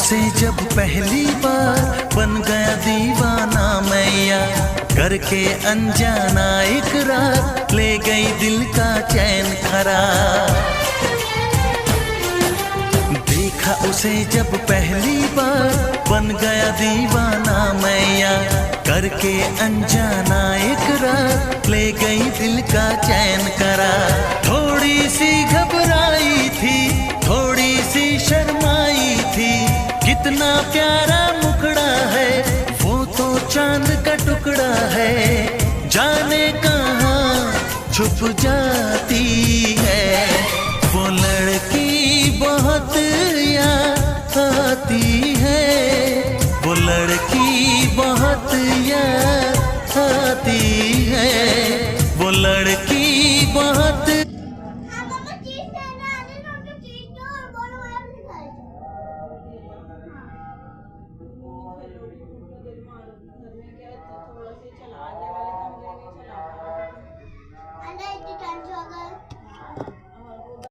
उसे जब पहली बार बन गया दीवाना मैया, करके अनजाना इकरार ले गई दिल का चैन करार। देखा उसे जब पहली बार बन गया दीवाना मैया, करके अनजाना इकरार ले गई दिल का चैन करार। थोड़ी सी घबराई थी, थोड़ी सी शर्माई थी, कितना प्यारा मुखड़ा है वो तो चांद का टुकड़ा है। जाने कहाँ छुप जाती